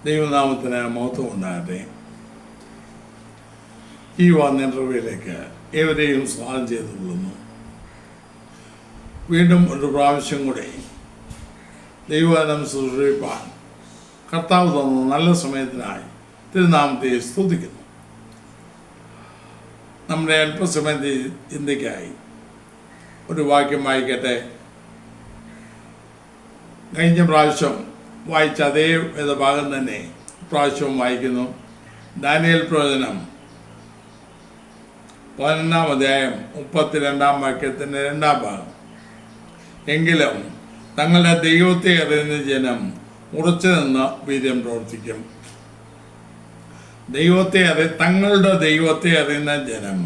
ദൈവനാമത്തിന് മഹത്വം ഉണ്ടാകട്ടെ. ഈ ഇന്റർവ്യൂയിലേക്ക് ഏവരെയും സ്വാഗതം ചെയ്തുകൊള്ളുന്നു. വീണ്ടും ഒരു പ്രാവശ്യം കൂടെ ദൈവവചനം ശുശ്രൂഷിപ്പാൻ കർത്താവ് തന്ന നല്ല സമയത്തിനായി തിരുനാമത്തെ സ്തുതിക്കുന്നു. നമ്മുടെ അല്പസമയത്തെ ചിന്തയ്ക്കായി ഒരു വാക്യം വായിക്കട്ടെ. കഴിഞ്ഞ പ്രാവശ്യം വായിച്ച അതേ വേദഭാഗം തന്നെ പ്രാവശ്യവും വായിക്കുന്നു. ദാനിയേൽ പ്രവചനം 11-ാം അധ്യായം 32-ാം വാക്യത്തിൻ്റെ 2-ാം ഭാഗം. എങ്കിലും തങ്ങളുടെ ദൈവത്തെ അറിയുന്ന ജനം ഉറച്ചു നിന്ന് വീര്യം പ്രവർത്തിക്കും. തങ്ങളുടെ ദൈവത്തെ അറിയുന്ന ജനം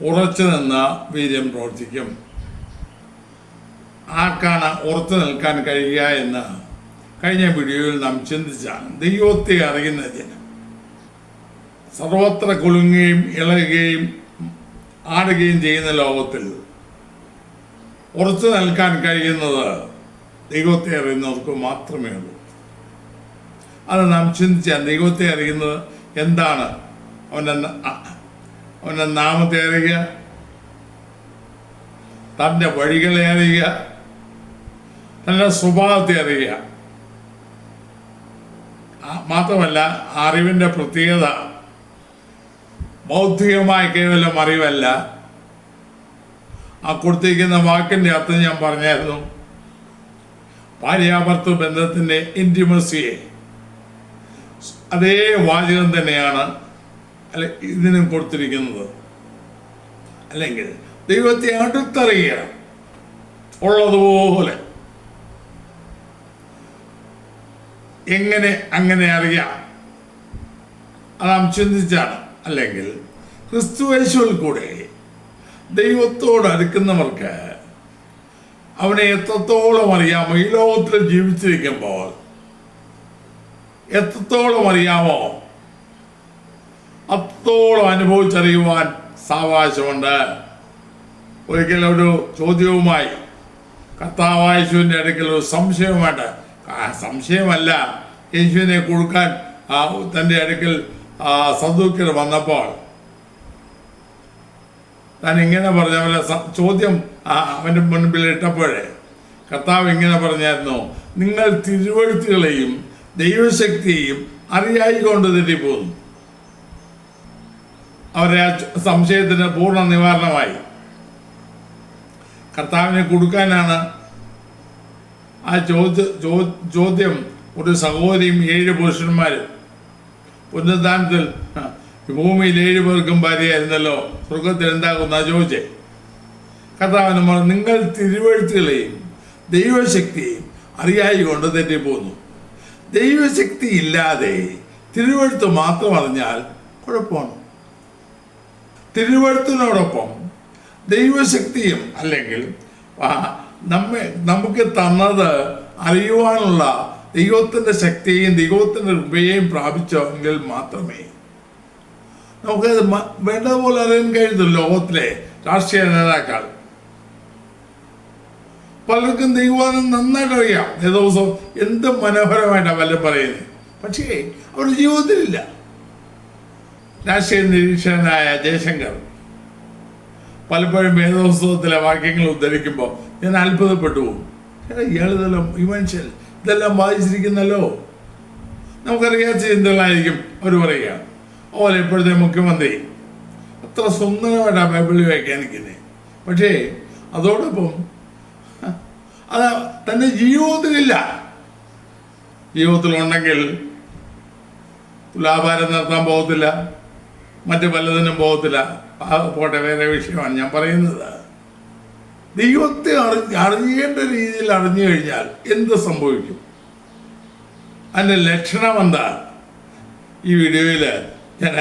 ഉറച്ചു നിന്ന് വീര്യം പ്രവർത്തിക്കും. ആർക്കാണ് ഉറച്ചു നിൽക്കാൻ കഴിയുക എന്ന് കഴിഞ്ഞ വീഡിയോയിൽ നാം ചിന്തിച്ചാണ്. ദൈവത്തെ അറിയുന്ന ജനം സർവത്ര കുലുങ്ങുകയും ഇളകുകയും ആടുകയും ചെയ്യുന്ന ലോകത്തിൽ ഉറച്ചു നിൽക്കാൻ കഴിയുന്നത് ദൈവത്തെ അറിയുന്നവർക്ക് മാത്രമേ ഉള്ളൂ. അത് നാം ചിന്തിച്ചാൽ ദൈവത്തെ അറിയുന്നത് എന്താണ്? അവൻ്റെ നാമത്തെ അറിയുക, തൻ്റെ വഴികളെ അറിയുക, തൻ്റെ സ്വഭാവത്തെ അറിയുക. മാത്രമല്ല, അറിവിൻ്റെ പ്രത്യേകത ബൗദ്ധികമായ കേവലം അറിവല്ല. ആ കൊടുത്തിരിക്കുന്ന വാക്കിൻ്റെ അർത്ഥം ഞാൻ പറഞ്ഞായിരുന്നു. ഭാര്യാഭർത്തൃ ബന്ധത്തിൻ്റെ ഇൻറ്റിമസിയെ അതേ വാചകം തന്നെയാണ് ഇതിനും കൊടുത്തിരിക്കുന്നത്. അല്ലെങ്കിൽ ദൈവത്തെ അടുത്തറിയുക, ഉള്ളതുപോലെ. എങ്ങനെ അങ്ങനെ അറിയാം? അത് നാം ചിന്തിച്ചാണ്. അല്ലെങ്കിൽ ക്രിസ്തുയേശുവിൽ കൂടെ ദൈവത്തോട് അടുക്കുന്നവർക്ക് അവനെ എത്രത്തോളം അറിയാമോ? ഈ ലോകത്തിൽ ജീവിച്ചിരിക്കുമ്പോൾ എത്രത്തോളം അറിയാമോ അത്രത്തോളം അനുഭവിച്ചറിയുവാൻ സാവകാശമുണ്ട്. ഒരിക്കലും ഒരു ചോദ്യവുമായി കർത്താവായ യേശുവിൻ്റെ അടുക്കൽ ഒരു സംശയവുമായിട്ട്, സംശയമല്ല, യേശുവിനെ കൊടുക്കാൻ തൻ്റെ അടുക്കൽ സദൂക്യർ വന്നപ്പോൾ താൻ ഇങ്ങനെ പറഞ്ഞ ചോദ്യം അവൻ്റെ മുൻപിൽ ഇട്ടപ്പോഴേ കർത്താവ് ഇങ്ങനെ പറഞ്ഞായിരുന്നു, നിങ്ങൾ തിരുവെഴുത്തുകളെയും ദൈവശക്തിയെയും അറിയായിക്കൊണ്ട് തെറ്റിപ്പോകുന്നു. അവരെ ആ സംശയത്തിന് പൂർണ്ണ നിവാരണമായി. കർത്താവിനെ കൊടുക്കാനാണ് ആ ചോദ്യം. ഒരു സഹോദരിയും 7 പുരുഷന്മാരും. പുനരുദ്ധാനത്തിൽ ഭൂമിയിൽ 7 പേർക്കും ഭാര്യയായിരുന്നല്ലോ, സ്വർഗത്തിൽ എന്താകുന്ന ചോദിച്ചേ. കർത്താവിന് പറഞ്ഞു, നിങ്ങൾ തിരുവെഴുത്തുകളെയും ദൈവശക്തിയെയും അറിയായിക്കൊണ്ട് തെറ്റിപ്പോകുന്നു. ദൈവശക്തി ഇല്ലാതെ തിരുവെഴുത്ത് മാത്രം അറിഞ്ഞാൽ കുഴപ്പമാണ്. തിരുവെഴുത്തിനോടൊപ്പം ദൈവശക്തിയും, അല്ലെങ്കിൽ നമുക്ക് തന്നത് അറിയുവാനുള്ള ദൈവത്തിൻ്റെ ശക്തിയെയും ദൈവത്തിൻ്റെ കൃപയെയും പ്രാപിച്ചെങ്കിൽ മാത്രമേ നമുക്കത് വേണ്ടതുപോലെ അറിയാൻ കഴിയുന്നു. ലോകത്തിലെ രാഷ്ട്രീയ നേതാക്കൾ പലർക്കും ദൈവം നന്നായിട്ട് അറിയാം. ദിവസം എന്ത് മനോഹരമായിട്ടാണ് പലരും പറയുന്നത്. പക്ഷേ അവരുടെ ജീവിതത്തിലില്ല. രാഷ്ട്രീയ നിരീക്ഷകനായ ജയശങ്കർ പലപ്പോഴും വേദപുസ്തകത്തിലെ വാക്യങ്ങൾ ഉദ്ധരിക്കുമ്പോൾ ഞാൻ അത്ഭുതപ്പെട്ടു പോകും. ഇയാളിതെല്ലാം, ഈ മനുഷ്യൻ ഇതെല്ലാം വായിച്ചിരിക്കുന്നല്ലോ. നമുക്കറിയാത്ത ചിന്തകളായിരിക്കും അവർ പറയുക. അതുപോലെ ഇപ്പോഴത്തെ മുഖ്യമന്ത്രി അത്ര സുന്ദരമായിട്ടാണ് ബൈബിളിൽ വ്യാഖ്യാനിക്കുന്നത്. പക്ഷേ അതോടൊപ്പം അത് തൻ്റെ ജീവിതത്തിലില്ല. ജീവിതത്തിലുണ്ടെങ്കിൽ തുലാഭാരം നടത്താൻ പോകത്തില്ല, മറ്റു പലതിനും പോകത്തില്ല. പോട്ടെ, വേറെ വിഷയമാണ് ഞാൻ പറയുന്നത്. ദൈവത്തെ അറിയേണ്ട രീതിയിൽ അറിഞ്ഞു കഴിഞ്ഞാൽ എന്ത് സംഭവിക്കും? അതിൻ്റെ ലക്ഷണം എന്താ? ഈ വീഡിയോയിൽ ഞാൻ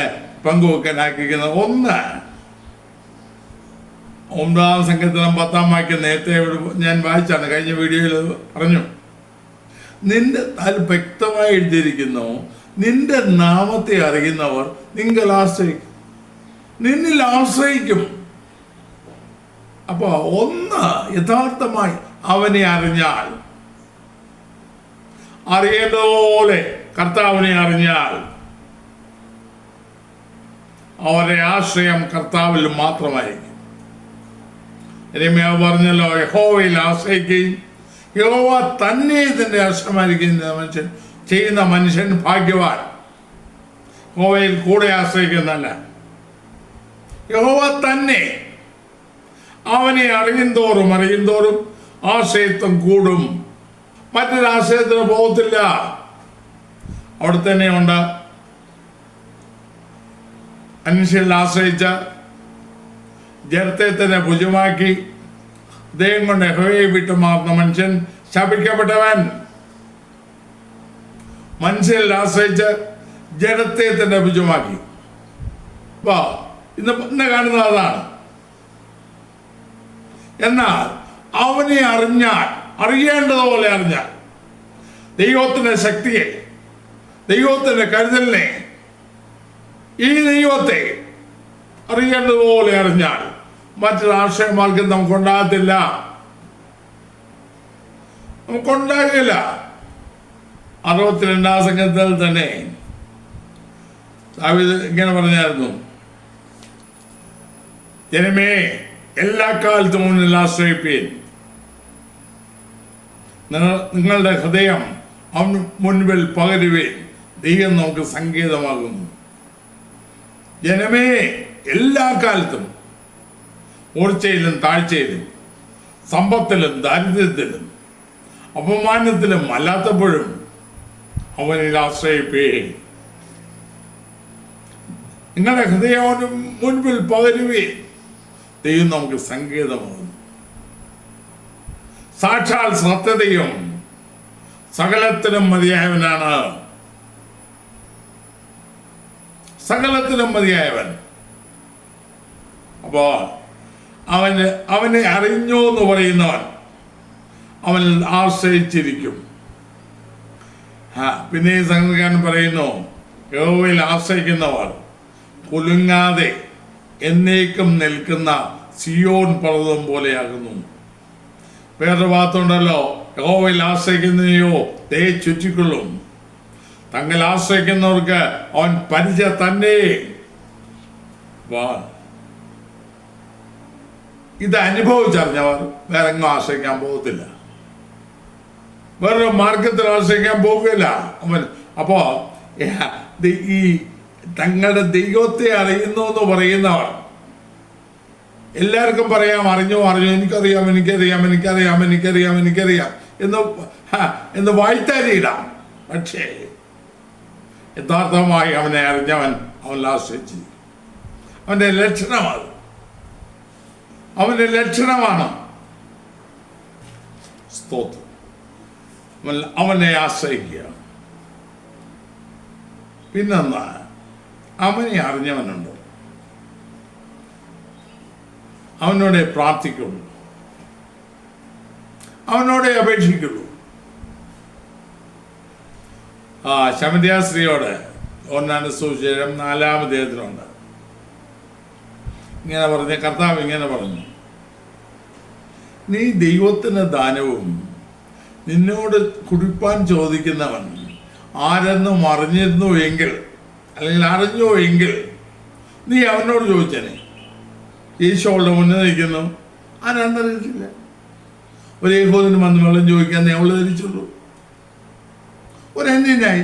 പങ്കുവെക്കാൻ ആഗ്രഹിക്കുന്നത്. 9-ാം സങ്കീർത്തനം 10-ാം വാക്യം നേരത്തെ ഞാൻ വായിച്ചാണ്, കഴിഞ്ഞ വീഡിയോയിൽ പറഞ്ഞു. അതിൽ വ്യക്തമായി എഴുതിയിരിക്കുന്നു, നിന്റെ നാമത്തെ അറിയുന്നവർ നിന്നിൽ ആശ്രയിക്കും. അപ്പോൾ യഥാർത്ഥമായി അവനെ അറിഞ്ഞാൽ അറിയേണ്ടതുപോലെ കർത്താവിനെ അറിഞ്ഞാൽ അവരുടെ ആശ്രയം കർത്താവിൽ മാത്രമായിരിക്കും. യെരമ്യാവ് പറഞ്ഞല്ലോ, യഹോവയിൽ ആശ്രയിക്കുകയും യഹോവ തന്നെ ഇതിൻ്റെ ആശ്രയമായിരിക്കും ചെയ്യുന്ന മനുഷ്യൻ ഭാഗ്യവാൻ. യഹോവയിൽ കൂടെ ആശ്രയിക്കുന്നല്ല, യഹോവ തന്നെ. അവനെ അറിയും തോറും ആശ്രയത്വം കൂടും. മറ്റൊരു ആശ്രയത്തിന് പോകത്തില്ല, അവിടെ തന്നെ ഉണ്ട്. മനുഷ്യരിൽ ആശ്രയിച്ച ജഡത്തെ തന്നെ ഭുജമാക്കി ഹൃദയം കൊണ്ട് യഹോവയെ വിട്ടുമാറുന്ന മനുഷ്യൻ ശപിക്കപ്പെട്ടവൻ. മനുഷ്യരിൽ ആശ്രയിച്ച് ജഡത്തെ തന്നെ ഭുജമാക്കി. ഇന്ന് കാണുന്നത് അതാണ്. എന്നാൽ അവനെ അറിയേണ്ടതുപോലെ അറിഞ്ഞാൽ, ദൈവത്തിന്റെ ശക്തിയെ, ദൈവത്തിന്റെ കരുതലിനെ, ഈ ദൈവത്തെ അറിയേണ്ടതുപോലെ അറിഞ്ഞാൽ മറ്റൊരു ആശ്രയമാർഗം നമുക്കുണ്ടാകത്തില്ല, നമുക്കുണ്ടാകില്ല. 62 സംഘത്തിൽ തന്നെ ദാവീദ് ഇങ്ങനെ പറഞ്ഞായിരുന്നു, ജനമേ എല്ലാ കാലത്തും മുന്നിൽ ആശ്രയിപ്പീൻ, നിങ്ങളുടെ ഹൃദയം അവന് മുൻപിൽ പകരുവേൻ, ദൈവം നമുക്ക് സങ്കേതമാകുന്നു. ജനമേ എല്ലാ കാലത്തും, ഉയർച്ചയിലും താഴ്ചയിലും, സമ്പത്തിലും ദാരിദ്ര്യത്തിലും, അപമാനത്തിലും അല്ലാത്തപ്പോഴും അവനിൽ ആശ്രയിപ്പേ. നിങ്ങളുടെ ഹൃദയം അവന് മുൻപിൽ പകരുവേ, ദൈവം നമുക്ക് സങ്കേതമാകുന്നു. സാക്ഷാൽ സത്യതയും സകലത്തിനും മതിയായവനാണ്, സകലത്തിനും മതിയായവൻ. അപ്പോ അവനെ അറിഞ്ഞു എന്ന് പറയുന്നവൻ അവനിൽ ആശ്രയിച്ചിരിക്കും. പിന്നെ ഈ സംഗീതകാരൻ പറയുന്നു, യഹോവയിൽ ആശ്രയിക്കുന്നവർ കുലുങ്ങാതെ എന്നേക്കും നിൽക്കുന്ന സിയോൻ പർവ്വതം പോലെയാകുന്നു. വേറൊരു ഭാഗത്തുണ്ടല്ലോ, യഹോവയിൽ ആശ്രയിക്കുന്നതിനെയോ ദേ ചുറ്റിക്കൊള്ളും, തങ്ങൾ ആശ്രയിക്കുന്നവർക്ക് അവൻ പരിച തന്നെ. ഇത് അനുഭവിച്ചറിഞ്ഞവർ വേറെ എങ്ങും ആശ്രയിക്കാൻ പോകത്തില്ല, വേറൊരു മാർഗത്തിൽ ആശ്രയിക്കാൻ പോകുകയില്ല അവൻ. അപ്പോ ഈ തങ്ങളുടെ ദൈവത്തെ അറിയുന്നു എന്ന് പറയുന്നവർ എല്ലാവർക്കും പറയാം, അറിഞ്ഞു എനിക്കറിയാം എന്ന് വായ്ത്താരിയിടാം. പക്ഷേ യഥാർത്ഥമായി അവനെ അറിഞ്ഞവൻ അവൻ ആശ്രയിച്ചു. അവന്റെ ലക്ഷണമാണ് സ്തോത്രം. അവനെ ആശ്രയിക്കുക. പിന്നെന്താ, അവനെ അറിഞ്ഞവനുണ്ടോ, അവനോടെ പ്രാർത്ഥിക്കുള്ളൂ, അവനോടെ അപേക്ഷിക്കുള്ളൂ. ശമരിയാസ്ത്രീയോട് 1 സുവിശേഷം 4-ാം അധ്യായത്തിലുണ്ട് ഇങ്ങനെ പറഞ്ഞ കർത്താവ് ഇങ്ങനെ പറഞ്ഞു, നീ ദൈവത്തിന് ദാനവും നിന്നോട് കുടിപ്പാൻ ചോദിക്കുന്നവൻ ആരെന്നും അറിഞ്ഞിരുന്നു എങ്കിൽ, അല്ലെങ്കിൽ അറിഞ്ഞോ എങ്കിൽ നീ അവനോട് ചോദിച്ചനെ. ഈശോയുടെ മുന്നിൽ നിൽക്കുന്നു, ആരാന്നറിയത്തില്ല. ഒരു യഹൂദന് വന്ന് വെള്ളം ചോദിക്കാൻ നീ അവള് ധരിച്ചുള്ളൂ. ഒരു അന്യനായി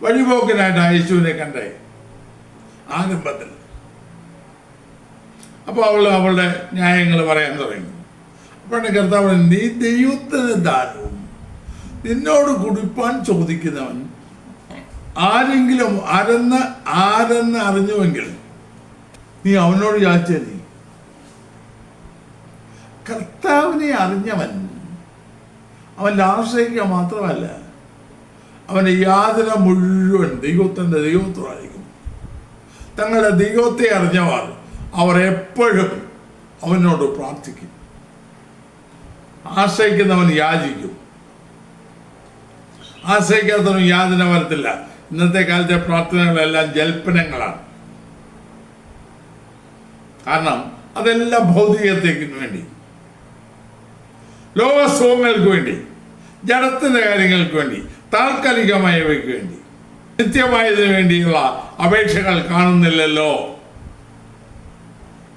വഴിപോക്കനായിട്ട് യേശുവിനെ കണ്ടേ ആരംഭത്തിൽ. അപ്പോൾ അവളുടെ ന്യായങ്ങൾ പറയാൻ തുടങ്ങി. അപ്പോഴാണ് കർത്താവ്, നീ ദൈവത്തിന് ദാനവും നിന്നോട് കുടിപ്പാൻ ചോദിക്കുന്നവൻ ആരെങ്കിലും ആരെന്ന് അറിഞ്ഞുവെങ്കിൽ നീ അവനോട് യാചിച്ചേ. നീ കർത്താവിനെ അറിഞ്ഞവൻ അവൻ്റെ ആശ്രയിക്കുക മാത്രമല്ല, അവൻ്റെ യാതന മുഴുവൻ ദൈവത്വമായിരിക്കും. തങ്ങളുടെ ദൈവത്തെ അറിഞ്ഞവർ അവർ എപ്പോഴും അവനോട് പ്രാർത്ഥിക്കും. ആശ്രയിക്കുന്നവൻ യാചിക്കും, ആശ്രയിക്കാത്തവൻ യാതന വരത്തില്ല. ഇന്നത്തെ കാലത്തെ പ്രാർത്ഥനകളെല്ലാം ജൽപ്പനങ്ങളാണ്. കാരണം അതെല്ലാം ഭൗതികത്തേക്ക് വേണ്ടി, ലോകസുഖങ്ങൾക്ക് വേണ്ടി, ജഡത്തിന്റെ കാര്യങ്ങൾക്ക് വേണ്ടി, താൽക്കാലികമായവയ്ക്ക് വേണ്ടി. നിത്യമായതിനു വേണ്ടിയുള്ള അപേക്ഷകൾ കാണുന്നില്ലല്ലോ.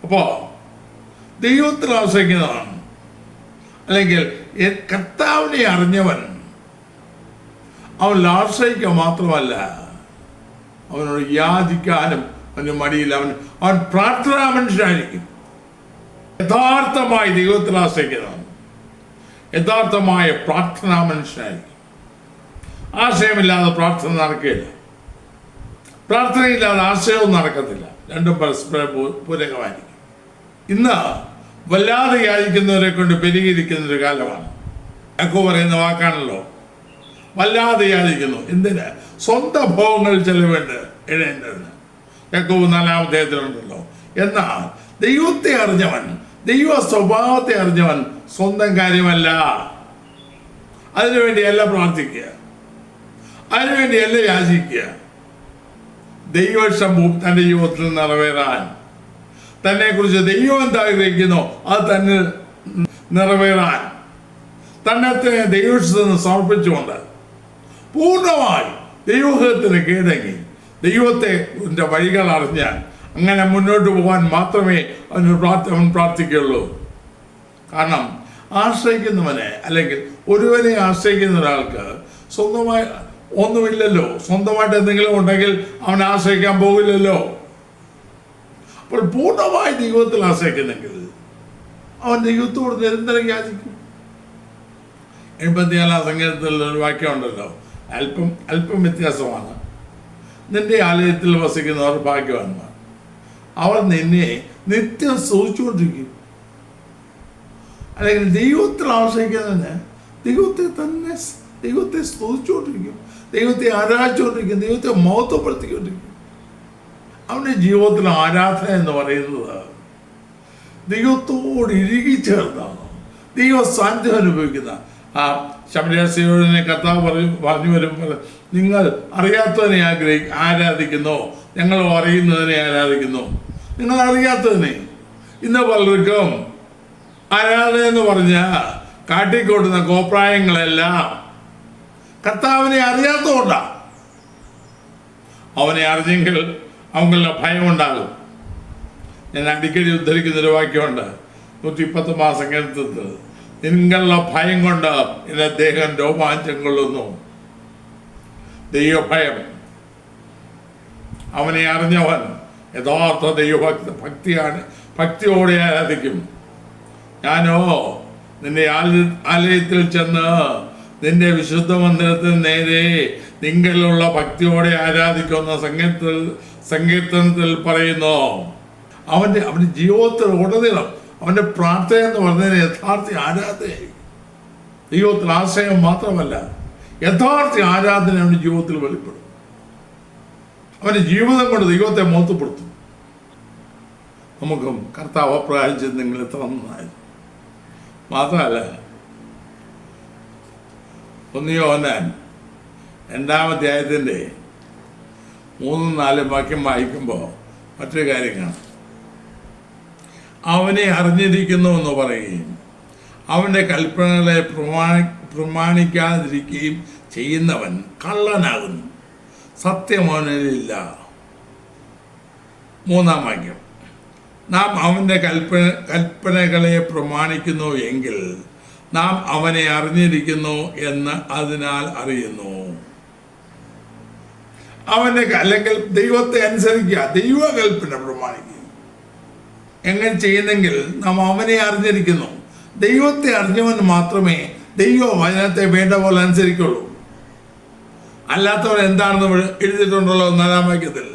അപ്പോ ദൈവത്തിൽ ആശ്രയിക്കുന്നതാണ്, അല്ലെങ്കിൽ കർത്താവിനെ അറിഞ്ഞവൻ അവൻ ആശ്രയിക്കുക മാത്രമല്ല, അവനോട് യാചിക്കാനും അവന് മടിയില്ല. അവൻ പ്രാർത്ഥനാ മനുഷ്യനായിരിക്കും. യഥാർത്ഥമായി ദൈവത്തിൽ ആശ്രയിക്കുന്നവൻ യഥാർത്ഥമായ പ്രാർത്ഥനാ മനുഷ്യനായിരിക്കും. ആശയമില്ലാതെ പ്രാർത്ഥന നടക്കുകയില്ല, പ്രാർത്ഥനയില്ലാതെ ആശയവും നടക്കത്തില്ല. രണ്ടും പരസ്പരം പൂരകമായിരിക്കും. ഇന്ന് വല്ലാതെ യാചിക്കുന്നവരെ കൊണ്ട് പെരുകിയിരിക്കുന്നൊരു കാലമാണ്. യാക്കോബ് പറയുന്ന വാക്കാണല്ലോ, വല്ലാതെ യാചിക്കുന്നു. എന്തിന്? സ്വന്തം ഭോഗങ്ങൾ ചെലവേണ്ട ഇഴേണ്ടതിന്. യാക്കോബ് 4-ാം അധ്യായത്തിലുണ്ടല്ലോ. എന്നാൽ ദൈവത്തെ അറിഞ്ഞവൻ, ദൈവ സ്വഭാവത്തെ അറിഞ്ഞവൻ സ്വന്തം കാര്യമല്ല, അതിനുവേണ്ടിയല്ല പ്രാർത്ഥിക്കുക, അതിനുവേണ്ടിയല്ല യാചിക്കുക. ദൈവശം തൻ്റെ ജീവിതത്തിൽ നിറവേറാൻ, തന്നെ കുറിച്ച് ദൈവം എന്താഗ്രഹിക്കുന്നോ അത് തന്നെ നിറവേറാൻ തന്നെ ദൈവത്തിന് സമർപ്പിച്ചുകൊണ്ട് പൂർണ്ണമായി ദൈവത്തിന് കീഴടങ്ങി ദൈവത്തെ വഴികൾ അറിഞ്ഞാൽ അങ്ങനെ മുന്നോട്ട് പോകാൻ മാത്രമേ അവൻ പ്രാർത്ഥിക്കുള്ളൂ. കാരണം ആശ്രയിക്കുന്നവനെ, അല്ലെങ്കിൽ ഒരുവനെ ആശ്രയിക്കുന്ന ഒരാൾക്ക് സ്വന്തമായി ഒന്നുമില്ലല്ലോ. സ്വന്തമായിട്ട് എന്തെങ്കിലും ഉണ്ടെങ്കിൽ അവൻ ആശ്രയിക്കാൻ പോകില്ലല്ലോ. അപ്പോൾ പൂർണ്ണമായി ദൈവത്തിൽ ആശ്രയിക്കുന്നെങ്കിൽ അവൻ ദൈവത്തോട് നിരന്തരം യാചിക്കും. 84-ാം സങ്കീർത്തനത്തിൽ ഒരു വാക്യമുണ്ടല്ലോ, അല്പം വ്യത്യാസമാണ്. നിന്റെ ആലയത്തിൽ വസിക്കുന്നവർ ഭാഗ്യവാന്മാർ, അവർ നിന്നെ നിത്യം സ്തുതിച്ചുകൊണ്ടിരിക്കും. അല്ലെങ്കിൽ ദൈവത്തിൽ ആശ്രയിക്കുന്നതിന് ദൈവത്തെ സ്തുതിച്ചുകൊണ്ടിരിക്കും, ദൈവത്തെ ആരാധിച്ചുകൊണ്ടിരിക്കും, ദൈവത്തെ മഹത്വപ്പെടുത്തിക്കൊണ്ടിരിക്കും. അവൻ്റെ ജീവിതത്തിൽ ആരാധന എന്ന് പറയുന്നത് ദൈവത്തോട് ഇഴുകിച്ചേർന്നാണ്, ദൈവ സാന്നിധ്യം അനുഭവിക്കുന്ന. ആ ശമരിയാസിയോടിനെ കർത്താവ് പറഞ്ഞു വരുമ്പോൾ, നിങ്ങൾ അറിയാത്തതിനെ ആരാധിക്കുന്നു, ഞങ്ങൾ അറിയുന്നതിനെ ആരാധിക്കുന്നു. നിങ്ങൾ അറിയാത്തതിനെ. ഇന്ന് പലർക്കും ആരാധന എന്ന് പറഞ്ഞാൽ കാട്ടിക്കൊടുന്ന കോപ്രായങ്ങളെല്ലാം കർത്താവിനെ അറിയാത്തതുകൊണ്ടാണ്. അവനെ അറിഞ്ഞെങ്കിൽ അവങ്ങളുടെ ഭയമുണ്ടാകും. ഞാൻ അടിക്കടി ഉദ്ധരിക്കുന്നൊരു വാക്യമുണ്ട്, 119-ാം സങ്കീർത്തനത്തിൽ, നിങ്ങളുടെ ഭയം കൊണ്ട് എൻ്റെ ദേഹം രോമാഞ്ചം കൊള്ളുന്നു. ദൈവഭയം. അവനെ അറിഞ്ഞവൻ യഥാർത്ഥ ഭക്തിയോടെ ആരാധിക്കും. ഞാനോ നിന്റെ ആലയത്തിൽ ചെന്ന് നിന്റെ വിശുദ്ധ മന്ദിരത്തിൽ നേരെ നിങ്ങളിലുള്ള ഭക്തിയോടെ ആരാധിക്കുന്ന സങ്കീർത്തനത്തിൽ പറയുന്നു. അവൻ്റെ ജീവിതത്തിൽ ഉടനീളം അവൻ്റെ പ്രാർത്ഥന എന്ന് പറഞ്ഞതിന് യഥാർത്ഥ ആരാധനയായി. ദൈവത്തിൽ ആശ്രയം മാത്രമല്ല, യഥാർത്ഥ ആരാധന അവൻ്റെ ജീവിതത്തിൽ വെളിപ്പെടും. അവൻ്റെ ജീവിതം കൊണ്ട് ദൈവത്തെ മഹത്വപ്പെടുത്തും. നമുക്കും കർത്താവ് അപ്രകാരം ചെയ്ത് നിങ്ങൾ എത്ര നന്നായി. മാത്രമല്ല, 1 യോഹന്നാൻ 2-ാം അധ്യായത്തിൻ്റെ 3-4 വാക്യം വായിക്കുമ്പോൾ മറ്റൊരു കാര്യം കാണാം. അവനെ അറിഞ്ഞിരിക്കുന്നു എന്ന് പറയുകയും അവൻ്റെ കൽപ്പനകളെ പ്രമാണിക്കാതിരിക്കുകയും ചെയ്യുന്നവൻ കള്ളനാകുന്നു, സത്യം അവനിലില്ല. 3-ാം വാക്യം, നാം അവൻ്റെ കൽപ്പനകളെ പ്രമാണിക്കുന്നു എങ്കിൽ നാം അവനെ അറിഞ്ഞിരിക്കുന്നു എന്ന് അതിനാൽ അറിയുന്നു. അല്ലെങ്കിൽ ദൈവത്തെ അനുസരിക്കുക, ദൈവകൽപ്പന പ്രമാണിക്കുക. എങ്ങനെ ചെയ്യുന്നെങ്കിൽ നാം അവനെ അറിഞ്ഞിരിക്കുന്നു. ദൈവത്തെ അറിഞ്ഞവൻ മാത്രമേ ദൈവവചനത്തെ വേണ്ട പോലെ അനുസരിക്കുള്ളൂ. അല്ലാത്തവൻ എന്താണെന്ന് എഴുതിയിട്ടുണ്ടല്ലോ 4-ാം വാക്യത്തിൽ,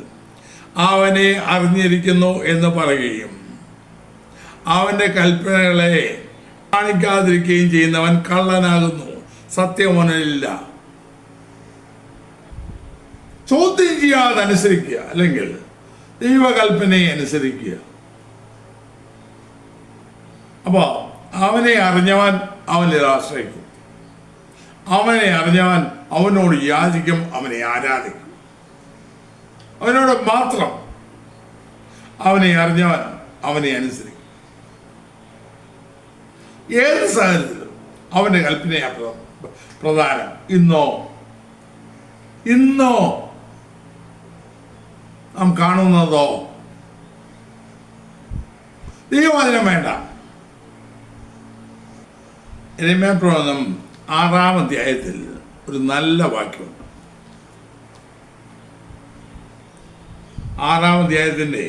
അവനെ അറിഞ്ഞിരിക്കുന്നു എന്ന് പറയുകയും അവൻ്റെ കൽപ്പനകളെ കാണിക്കാതിരിക്കുകയും ചെയ്യുന്നവൻ കള്ളനാകുന്നു, സത്യമോനില്ല. ചോദ്യം ചെയ്യാതെ അനുസരിക്കുക, അല്ലെങ്കിൽ ദൈവകൽപ്പനയെ അനുസരിക്കുക. അപ്പോൾ അവനെ അറിഞ്ഞവൻ അവനിൽ ആശ്രയിക്കും, അവനെ അറിഞ്ഞവൻ അവനോട് യാചിക്കും, അവനെ ആരാധിക്കും. അവനോട് മാത്രം. അവനെ അറിഞ്ഞവൻ അവനെ അനുസരിക്കും. ഏത് സാഹചര്യത്തിലും അവൻ്റെ കൽപ്പനയാണ് പ്രധാനം. ഇന്നോ നാം കാണുന്നതോ? ദൈവവചനം വേണ്ട. യെരമ്യാപ്രവചനം 6-ാം അധ്യായത്തിൽ ഒരു നല്ല വാക്യമുണ്ട്. 6-ാം അധ്യായത്തിൻ്റെ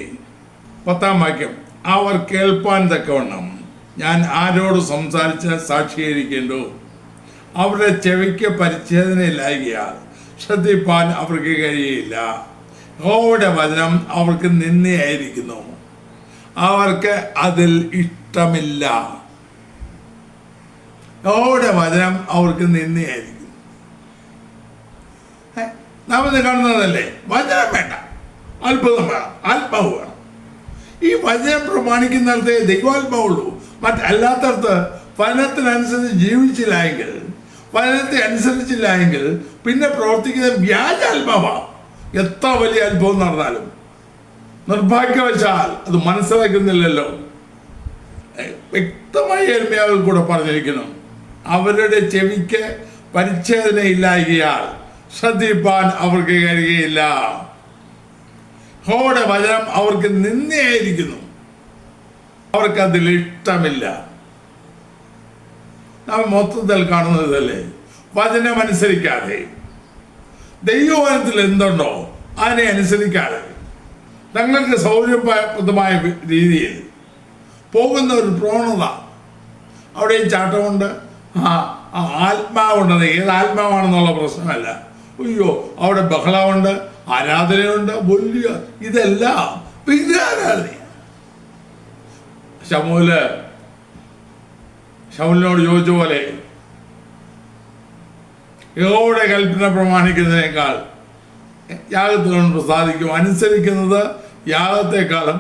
10-ാം വാക്യം, അവർ കേൾപ്പാൻ തക്കവണ്ണം ഞാൻ ആരോട് സംസാരിച്ച് സാക്ഷീകരിക്കേണ്ടു? അവരുടെ ചെവിക്ക് പരിച്ഛേദനയില്ലായകയാൽ ശ്രദ്ധിപ്പാൻ അവർക്ക് കഴിയില്ല. യഹോവയുടെ വചനം അവർക്ക് നിന്ദയായിരിക്കുന്നു, അവർക്ക് അതിൽ ഇഷ്ടമില്ല. യഹോവയുടെ വചനം അവർക്ക് നിന്ദയായിരിക്കുന്നു. നാം ഇത് കാണുന്നതല്ലേ? വചനം വേണ്ട, അത്ഭുതം വേണം, ആത്മാവ് വേണം. ഈ വചനം പ്രമാണിക്കുന്നിടത്തേ ദൈവാത്മാവുള്ളൂ. മറ്റല്ലാത്തടത്ത് വചനത്തിനനുസരിച്ച് ജീവിച്ചില്ലായെങ്കിൽ, വചനത്തെ അനുസരിച്ചില്ല എങ്കിൽ പിന്നെ പ്രവർത്തിക്കുന്ന വ്യാജാത്മാവാണ്. എത്ര വലിയ അത്ഭവം നടന്നാലും നിർഭാഗ്യവശാൽ അത് മനസ്സിലാക്കുന്നില്ലല്ലോ. വ്യക്തമായി യെരമ്യാവിൽ കൂടെ പറഞ്ഞിരിക്കുന്നു, അവരുടെ ചെവിക്ക് പരിച്ഛേദനയില്ലായകയാൽ ശ്രദ്ധിപ്പാൻ അവർക്ക് കഴിയുകയില്ല. യഹോവയുടെ വചനം അവർക്ക് നിന്ദയായിരിക്കുന്നു, അവർക്കതിൽ ഇഷ്ടമില്ല. നാം മൊത്തത്തിൽ കാണുന്നതല്ലേ? വചനം അനുസരിക്കാതെ, ദൈവവചനത്തിൽ എന്തുണ്ടോ അതിനെ അനുസരിക്കാതെ, തങ്ങൾക്ക് സൗകര്യപ്രദമായ രീതിയിൽ പോകുന്ന ഒരു പ്രവണത. അവിടെയും ചാട്ടമുണ്ട്, ആത്മാവുണ്ട്. ഏത് ആത്മാവാണെന്നുള്ള പ്രശ്നമല്ല. അയ്യോ, അവിടെ ബഹളമുണ്ട്, ആരാധനയുണ്ട്, വലിയ ഇതെല്ലാം വിഗ്രഹാരാധന. ശമൂലിനോട് ചോദിച്ച പോലെ യഹോവയുടെ കൽപ്പന പ്രമാണിക്കുന്നതിനേക്കാൾ യാഗത്തിനോട് പ്രസാദിക്കും. അനുസരിക്കുന്നത് യാഗത്തെക്കാളും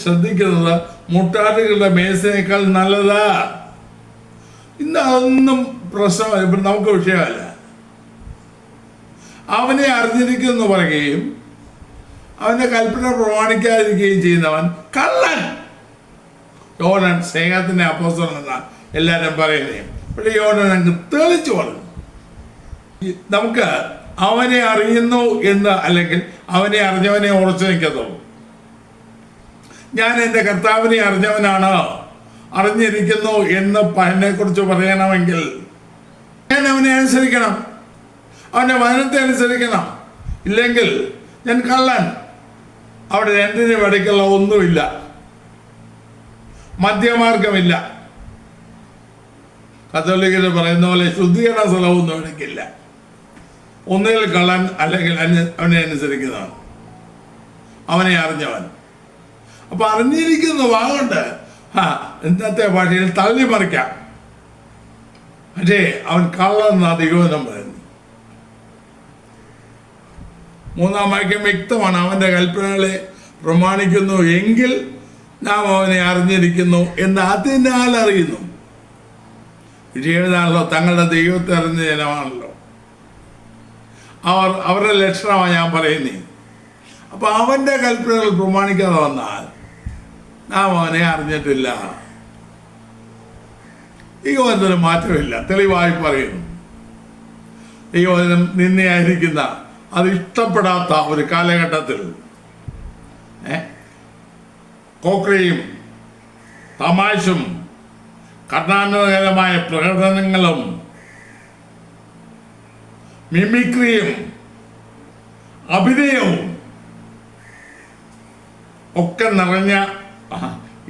ശ്രദ്ധിക്കുന്നത് മുട്ടാട്ടുകളുടെ മേശയേക്കാൾ നല്ലത്. ഇന്ന് അതൊന്നും പ്രശ്നമല്ല, ഇപ്പം നമുക്ക് വിഷയമല്ല. അവനെ അറിഞ്ഞിരിക്കുമെന്ന് പറയുകയും അവൻ്റെ കൽപ്പന പ്രമാണിക്കാതിരിക്കുകയും ചെയ്യുന്നവൻ കള്ളൻ. യോഹന്നാൻ സ്നേഹത്തിൻ്റെ അപ്പോസ്തലൻ എന്ന എല്ലാവരും പറയുന്നേ. പക്ഷേ യോഹന്നാൻ അങ്ങ് തെളിച്ചു പറഞ്ഞു, നമുക്ക് അവനെ അറിയുന്നു എന്ന്, അല്ലെങ്കിൽ അവനെ അറിഞ്ഞവനെ ഉറച്ചു നിൽക്കത്തുള്ളൂ. ഞാൻ എൻ്റെ കർത്താവിനെ അറിഞ്ഞവനാണ്, അറിഞ്ഞിരിക്കുന്നു എന്ന് എന്നെക്കുറിച്ച് പറയണമെങ്കിൽ ഞാൻ അവനെ അനുസരിക്കണം, അവൻ്റെ വചനത്തെ അനുസരിക്കണം. ഇല്ലെങ്കിൽ ഞാൻ കള്ളൻ. അവിടെ രണ്ടിനും ഇടയ്ക്കുള്ള ഒന്നുമില്ല, മധ്യമാർഗമില്ല. കത്തോലിക്കര് പറയുന്ന പോലെ ശുദ്ധീകരണ സ്ഥലമൊന്നും ഇടയ്ക്കില്ല. ഒന്നിൽ കള്ളൻ, അല്ലെങ്കിൽ അവനെ അനുസരിക്കുന്നവൻ, അവനെ അറിഞ്ഞവൻ. അപ്പൊ അറിഞ്ഞിരിക്കുന്ന വാഗുണ്ട് ഇന്നത്തെ ഭാഷയിൽ തള്ളിമറിക്കാം. പക്ഷേ അവൻ കള്ളെന്ന ദൈവനം പറയുന്നു. 3-ാം വാക്യം വ്യക്തമാണ്. അവൻ്റെ കൽപ്പനകളെ പ്രമാണിക്കുന്നു എങ്കിൽ നാം അവനെ അറിഞ്ഞിരിക്കുന്നു എന്ന് അതിനാൽ അറിയുന്നു. വിജയതാണല്ലോ, തങ്ങളുടെ ദൈവത്തെ അറിഞ്ഞ ജനമാണല്ലോ. അവരുടെ ലക്ഷണമാണ് ഞാൻ പറയുന്നേ. അപ്പൊ അവൻ്റെ കൽപ്പനകൾ പ്രമാണിക്കാതെ വന്നാൽ നാം അവനെ അറിഞ്ഞിട്ടില്ല. ദൈവവചനത്തിന് മാറ്റമില്ല, തെളിവായി പറയുന്നു. ദൈവവചനം നിന്നെയായിരിക്കുന്ന, അത് ഇഷ്ടപ്പെടാത്ത ഒരു കാലഘട്ടത്തിൽ കോക്രിയും തമാശും കർണാടകരമായ പ്രകടനങ്ങളും മിമിക്രിയും അഭിനയവും ഒക്കെ നിറഞ്ഞ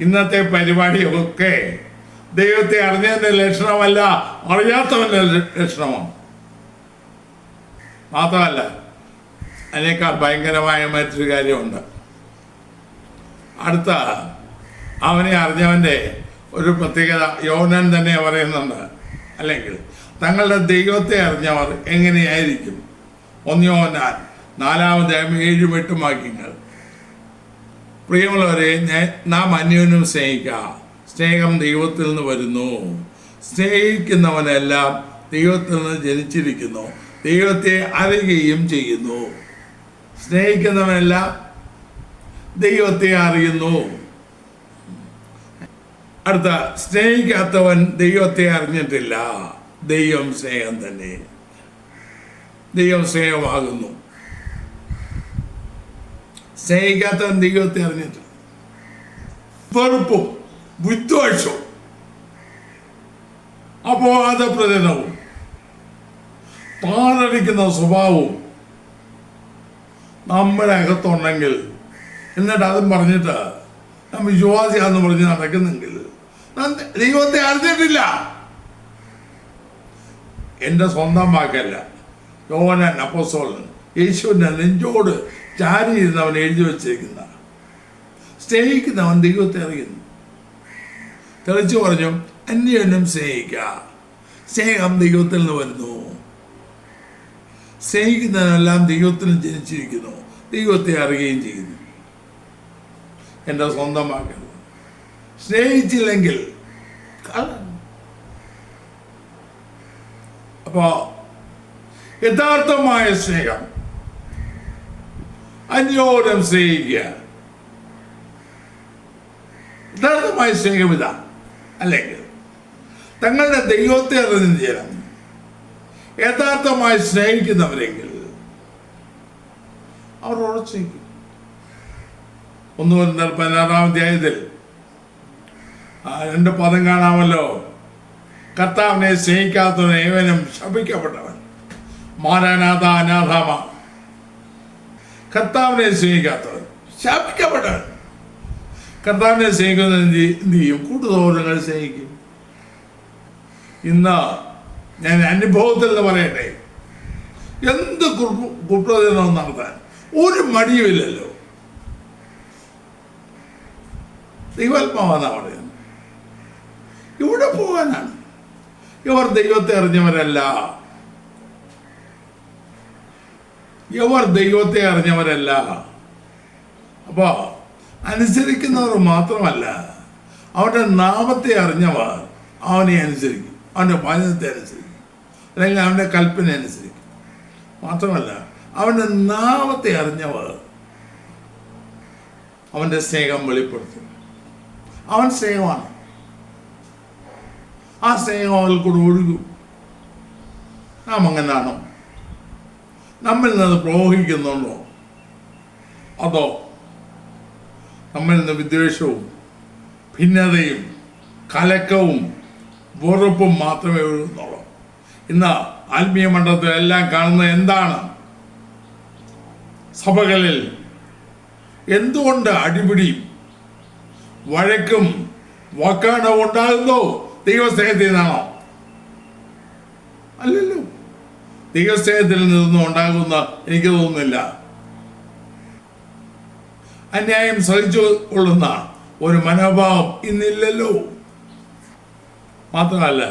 ഇന്നത്തെ പരിപാടിയൊക്കെ ദൈവത്തെ അറിഞ്ഞതിൻ്റെ ലക്ഷണമല്ല, അറിയാത്തവൻ്റെ ലക്ഷണമാണ്. മാത്രമല്ല, അതിനേക്കാൾ ഭയങ്കരമായ മറ്റൊരു കാര്യമുണ്ട്. അടുത്ത അവനെ അറിഞ്ഞവൻ്റെ ഒരു പ്രത്യേകത യോഹന്നാൻ തന്നെ പറയുന്നുണ്ട്. അല്ലെങ്കിൽ തങ്ങളുടെ ദൈവത്തെ അറിഞ്ഞവർ എങ്ങനെയായിരിക്കും? 1 യോഹന്നാൻ 4-ാം അധ്യായം 7-8 വാക്യങ്ങൾ. പ്രിയമുള്ളവരെ, നാം അന്യോന്യം സ്നേഹിക്കുക. സ്നേഹം ദൈവത്തിൽ നിന്ന് വരുന്നു. സ്നേഹിക്കുന്നവനെല്ലാം ദൈവത്തിൽ നിന്ന് ജനിച്ചിരിക്കുന്നു, ദൈവത്തെ അറിയുകയും ചെയ്യുന്നു. സ്നേഹിക്കുന്നവനെല്ലാം ദൈവത്തെ അറിയുന്നു. അടുത്ത, സ്നേഹിക്കാത്തവൻ ദൈവത്തെ അറിഞ്ഞിട്ടില്ല. ദൈവം സ്നേഹം തന്നെ. ദൈവം സ്നേഹമാകുന്നു. സ്നേഹിക്കാത്തവൻ ദൈവത്തെ അറിഞ്ഞിട്ട് വെറുപ്പും വിദ്വേഷവും അപവാദപ്രചരണവും താറടിക്കുന്ന സ്വഭാവവും നമ്മുടെ അകത്തുണ്ടെങ്കിൽ, എന്നിട്ട് അതും പറഞ്ഞിട്ട് ഞാൻ വിശ്വാസിയാന്ന് പറഞ്ഞ് നടക്കുന്നെങ്കിൽ ദൈവത്തെ അറിഞ്ഞിട്ടില്ല. എൻ്റെ സ്വന്തം വാക്കല്ല, യോഹന്നാൻ അപ്പോസ്തലൻ യേശുവിൻ്റെ നെഞ്ചോട് ചാരിയിരുന്നവൻ എഴുതി വച്ചിരിക്കുന്ന, സ്നേഹിക്കുന്നവൻ ദൈവത്തെ അറിയുന്നു. തെളിച്ചു പറഞ്ഞു, അന്യോന്യം സ്നേഹിക്കുക. സ്നേഹം ദൈവത്തിൽ നിന്ന് വരുന്നു. സ്നേഹിക്കുന്നവനെല്ലാം ദൈവത്തിൽ ജനിച്ചിരിക്കുന്നു, ദൈവത്തെ അറിയുകയും ചെയ്യുന്നു. എൻ്റെ സ്വന്തം വാക്കല്ല. സ്നേഹിച്ചില്ലെങ്കിൽ അപ്പോ യഥാർത്ഥമായ സ്നേഹം അന്യോന്യം സ്നേഹിക്കുക. യഥാർത്ഥമായ സ്നേഹം ഇതാ. അല്ലെങ്കിൽ തങ്ങളുടെ ദൈവത്തെ അറിഞ്ഞ ജനം യഥാർത്ഥമായി സ്നേഹിക്കുന്നവരെങ്കിൽ അവർ ഉറച്ചിരിക്കും. 1 കൊരിന്ത്യർ 16-ാം അധ്യായത്തിൽ 2 പദം കാണാമല്ലോ. കർത്താവിനെ സ്നേഹിക്കാത്തവൻ ഏവനും ശപിക്കപ്പെട്ടവൻ. മാരാനാഥ അനാഥാമ. കർത്താവിനെ സ്നേഹിക്കാത്തവൻ ശപിക്കപ്പെട്ടവൻ. കർത്താവിനെ സ്നേഹിക്കുന്ന എന്ത് ചെയ്യും? കൂട്ടുസഹോദരങ്ങൾ സ്നേഹിക്കും. ഇന്ന് ഞാൻ അനുഭവത്തിൽ നിന്ന് പറയട്ടെ, എന്ത് കുപ്രചരണവും നടത്താൻ ഒരു മടിയുമില്ലല്ലോ. ദൈവാത്മാവാണ് പറയുന്നത്. ഇവിടെ പോകാനാണ്. ഇവർ ദൈവത്തെ അറിഞ്ഞവരല്ല. ഇവർ ദൈവത്തെ അറിഞ്ഞവരല്ല. അപ്പോ അനുസരിക്കുന്നവർ മാത്രമല്ല, അവൻ്റെ നാമത്തെ അറിഞ്ഞവർ അവനെ അനുസരിക്കും, അവൻ്റെ വചനത്തെ അനുസരിക്കും, അല്ലെങ്കിൽ അവൻ്റെ കൽപ്പന അനുസരിക്കും. മാത്രമല്ല, അവൻ്റെ നാമത്തെ അറിഞ്ഞവർ അവൻ്റെ സ്നേഹം വെളിപ്പെടുത്തും. അവൻ സ്നേഹമാണ്. ആ സ്നേഹം അവൽ കൂടെ ഒഴുകും. നാം അങ്ങനാണോ? നമ്മിൽ നിന്ന് പ്രവഹിക്കുന്നുണ്ടോ? അതോ നമ്മിൽ നിന്ന് വിദ്വേഷവും ഭിന്നതയും കലക്കവും വെറുപ്പും മാത്രമേ ഒഴുകുന്നുള്ളൂ? ഇന്ന് ആത്മീയ മണ്ഡലത്തിൽ എല്ലാം കാണുന്നത് എന്താണ്? സഭകളിൽ എന്തുകൊണ്ട് അടിപിടിയും വഴക്കും വാക്കാണവും ഉണ്ടാകുന്നോ? ദൈവസ്നേഹത്തിൽ നിന്നാണോ? അല്ലല്ലോ. ദൈവസ്നേഹത്തിൽ നിന്നും ഉണ്ടാകുന്ന എനിക്ക് തോന്നുന്നില്ല. അന്യായം സഹിച്ചു കൊള്ളുന്ന ഒരു മനോഭാവം ഇന്നില്ലല്ലോ. മാത്രമല്ല,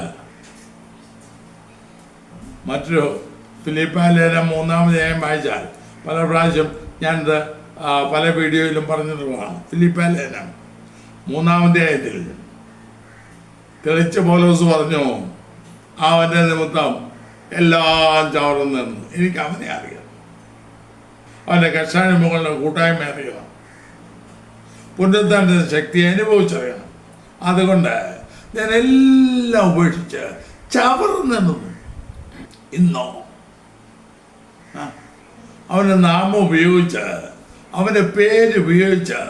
മറ്റൊരു ഫിലിപ്പിയർ ലേഖനം 3-ാം അധ്യായം വായിച്ചാൽ, പല പ്രാവശ്യം ഞാനിത് പല വീഡിയോയിലും പറഞ്ഞിട്ടുള്ളതാണ്. ഫിലിപ്പിയർ ലേഖനം 3-ാം അധ്യായത്തിൽ തെളിച്ച പൗലോസ് പറഞ്ഞു, അവൻ്റെ നിമിത്തം എല്ലാം ചവർന്നു നിന്നു. എനിക്ക് അവനെ അറിയാം, അവൻ്റെ കർഷാനുഭവങ്ങളുടെ കൂട്ടായ്മ അറിയണം, പുനരുദ്ധാനത്തിൻ്റെ ശക്തിയെ അനുഭവിച്ചറിയണം. അതുകൊണ്ട് ഞാൻ എല്ലാം ഉപേക്ഷിച്ച് ചവർന്നു നിന്നു. ഇന്നോ അവൻ്റെ നാമം ഉപയോഗിച്ച്, അവൻ്റെ പേര് ഉപയോഗിച്ച്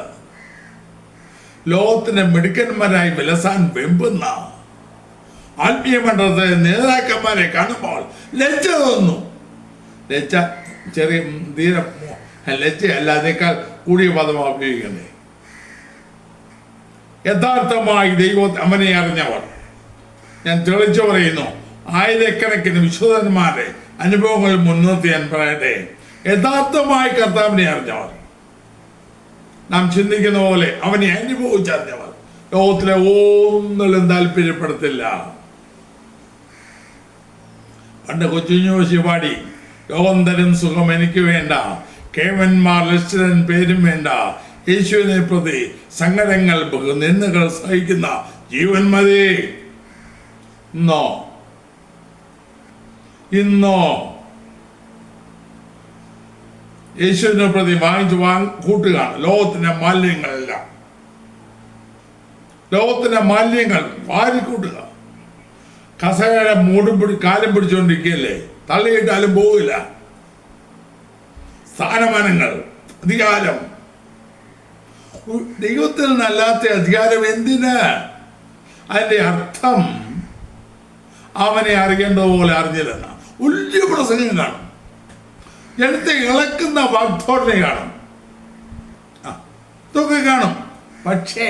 ലോകത്തിന്റെ മിടുക്കന്മാരായി വിലസാൻ വെമ്പുന്ന ആത്മീയ മണ്ഡലത്തിലെ നേതാക്കന്മാരെ കാണുമ്പോൾ ലജ്ജ തോന്നുന്നു. ലജ്ജ ചെറിയ തീരെ ലജ്ജയല്ല, അതിനേക്കാൾ കൂടിയ പദമാണ് ഉപയോഗിക്കുന്നത്. യഥാർത്ഥമായി ദൈവത്തെ അവനെ അറിഞ്ഞവർ, ഞാൻ തെളിച്ചു പറയുന്നു, ആയിരക്കണക്കിന് വിശുദ്ധന്മാരുടെ അനുഭവങ്ങൾ മുൻനിർത്തി ഞാൻ പറയട്ടെ, യഥാർത്ഥമായി കർത്താവിനെ അറിഞ്ഞവർ, നാം ചിന്തിക്കുന്ന പോലെ അവനെ അനുഭവിച്ചറിഞ്ഞവർ ലോകത്തിലെ ഒന്നിലും താല്പര്യപ്പെടുത്തില്ല. പണ്ട് കൊച്ചുഞ്ഞോശി പാടി, ലോകം തരും സുഖം എനിക്ക് വേണ്ട, കേവന്മാർ ലക്ഷ്യൻ പേരും വേണ്ട, യേശുവിനെ പ്രതി സങ്കടങ്ങൾ നിന്ദകൾ സഹിക്കുന്ന ജീവൻ മതി. ഇന്നോ യേശുവിനെ പ്രതി വാങ്ങിച്ചു കൂട്ടുകയാണ് ലോകത്തിന്റെ മാലിന്യങ്ങളെല്ലാം. ലോകത്തിന്റെ മാലിന്യങ്ങൾ വാരിക്കൂട്ടുക. കസേര കാലം പിടിച്ചുകൊണ്ടിരിക്കുകയല്ലേ, തള്ളിയിട്ടാലും പോവില്ല. സ്ഥാനമാനങ്ങൾ, അധികാരം, ദൈവത്തിൽ നിന്നല്ലാത്ത അധികാരം എന്തിന്? അതിൻ്റെ അർത്ഥം അവനെ അറിയേണ്ടതുപോലെ അറിഞ്ഞില്ലെന്ന വലിയ പ്രസംഗം കാണും, ജനത്തെ ഇളക്കുന്ന വാഗ്ദോടനെ കാണും, ഇതൊക്കെ കാണും. പക്ഷേ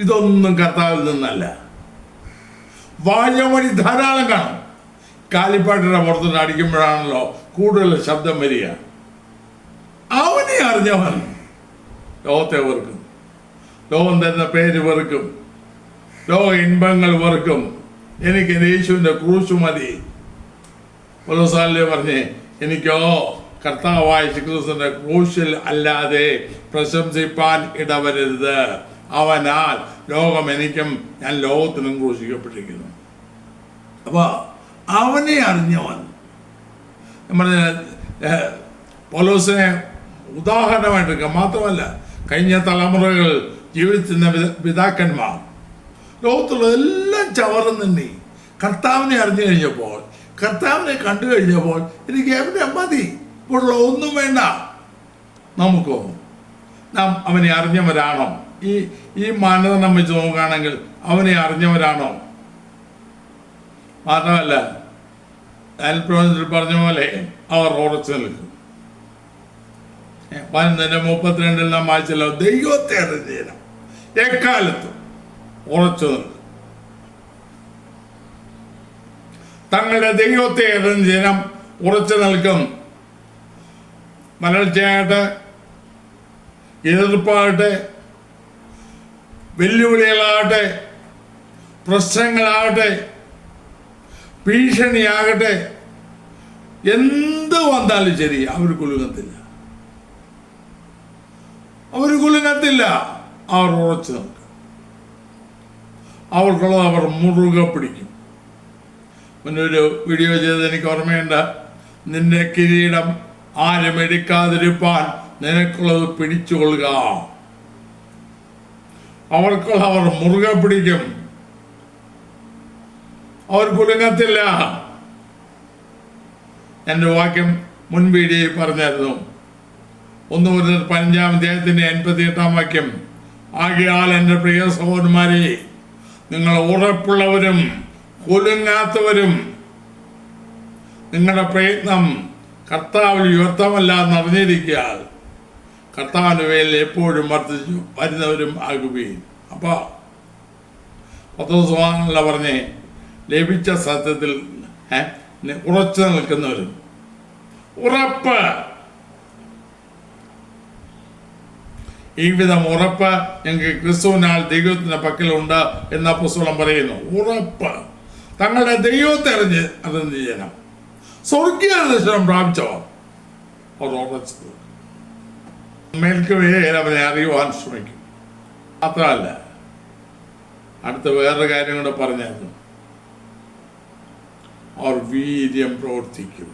ഇതൊന്നും കർത്താവിൽ നിന്നല്ല. വാഴമണി ധാരാളം കാണും. കാലിപ്പാട്ടിയുടെ പുറത്തുനിന്ന് അടിക്കുമ്പോഴാണല്ലോ കൂടുതൽ ശബ്ദം വരിക. അവനെ അറിഞ്ഞവൻ ലോകത്തെ വെറുക്കും, ലോകം തരുന്ന പേര് വെറുക്കും, ലോക ഇൻപങ്ങൾ വെറുക്കും. എനിക്ക് യേശുവിൻ്റെ ക്രൂശ് മതി. പൗലോസാലേ പറഞ്ഞേ, എനിക്കോ കർത്താവായ ക്രിസ്തുവിന്റെ ക്രൂശിൽ അല്ലാതെ പ്രശംസിപ്പാൻ ഇടവരരുത്. അവനാൽ ലോകം എനിക്കും ഞാൻ ലോകത്തിനും ക്രൂശിക്കപ്പെട്ടിരിക്കുന്നു. അപ്പോൾ അവനെ അറിഞ്ഞവൻ, നമ്മുടെ പൗലോസിനെ ഉദാഹരണമായിട്ടെടുക്കുക. മാത്രമല്ല, കഴിഞ്ഞ തലമുറകൾ ജീവിച്ചിരുന്ന പിതാക്കന്മാർ ലോകത്തുള്ള എല്ലാം ചവറുന്നുണ്ണി കർത്താവിനെ അറിഞ്ഞു കഴിഞ്ഞപ്പോൾ, കർത്താവിനെ കണ്ടു കഴിഞ്ഞപ്പോൾ എനിക്ക് എവിടെ മതി, ഇപ്പോഴുള്ള ഒന്നും വേണ്ട. നമുക്കോ നാം അവനെ അറിഞ്ഞവരാണോ? ഈ മാനദണ്ഡം വെച്ച് നോക്കുകയാണെങ്കിൽ അവനെ അറിഞ്ഞവരാണോ? മാത്രമല്ല, അൽപ്രവചനത്തിൽ പറഞ്ഞ പോലെ അവർ ഉറച്ചു നിൽക്കും. 11:32 നാം വായിച്ചല്ലോ, ദൈവത്തെ അറിഞ്ഞ എക്കാലത്തും ഉറച്ചു നിൽക്കും. തങ്ങളുടെ ദൈവത്തെ അറിഞ്ഞ ജനം ഉറച്ചു നിൽക്കും. വരൾച്ചയാകട്ടെ, എതിർപ്പാകട്ടെ, വെല്ലുവിളികളാകട്ടെ, പ്രശ്നങ്ങളാകട്ടെ, ഭീഷണിയാകട്ടെ, എന്ത് വന്നാലും ശരി അവർ കുലുങ്ങത്തില്ല. അവർ ഉറച്ചു നിൽക്കും. അവർക്കുള്ളത് അവർ മുറുകെ പിടിക്കും. മുന്നൊരു വീഡിയോ ചെയ്ത് എനിക്ക് ഓർമ്മയുണ്ട്. നിന്റെ കിരീടം ആരും എടുക്കാതിരിപ്പാൻ നിനക്കുള്ളത് പിടിച്ചുകൊള്ളുക. അവർക്കുള്ള അവർ മുറുകെ പിടിക്കും. അവർ കുലുങ്ങത്തില്ല. എൻ്റെ വാക്യം മുൻ വീഡിയോയിൽ പറഞ്ഞായിരുന്നു. 1 മുതൽ 15 അധ്യായത്തിൻ്റെ 88 വാക്യം. ആകയാൽ എൻ്റെ പ്രിയ സഹോദരന്മാരെ, നിങ്ങൾ ഉറപ്പുള്ളവരും കുലുങ്ങാത്തവരും നിങ്ങളുടെ പ്രയത്നം കർത്താവിൽ വ്യർത്ഥമല്ല എന്നറിഞ്ഞിരിക്കുക. കർത്താവിൻ്റെ പേരിൽ എപ്പോഴും വർദ്ധിച്ചു വരുന്നവരും ആകുകയും. അപ്പോൾ പത്രോസ് പറഞ്ഞേ, ലഭിച്ച സത്യത്തിൽ ഉറച്ചു നിൽക്കുന്നവരും. ഉറപ്പ്, ഈ വിധം ഉറപ്പ് ഞങ്ങൾക്ക് ക്രിസ്തുവിനാൽ ദൈവത്തിൻ്റെ പക്കലുണ്ട് എന്ന പുസ്തകം പറയുന്നു. ഉറപ്പ്, തങ്ങളുടെ ദൈവത്തെ അറിഞ്ഞ ജനം സ്വർഗീയ ദർശനം പ്രാപിച്ചവർ അവർ ഉറച്ചത് മേൽക്കുവേ അവനെ അറിയുവാൻ ശ്രമിക്കും. മാത്രമല്ല, അടുത്ത വേറൊരു കാര്യം കൂടെ പറഞ്ഞായിരുന്നു. അവർ വീര്യം പ്രവർത്തിക്കും.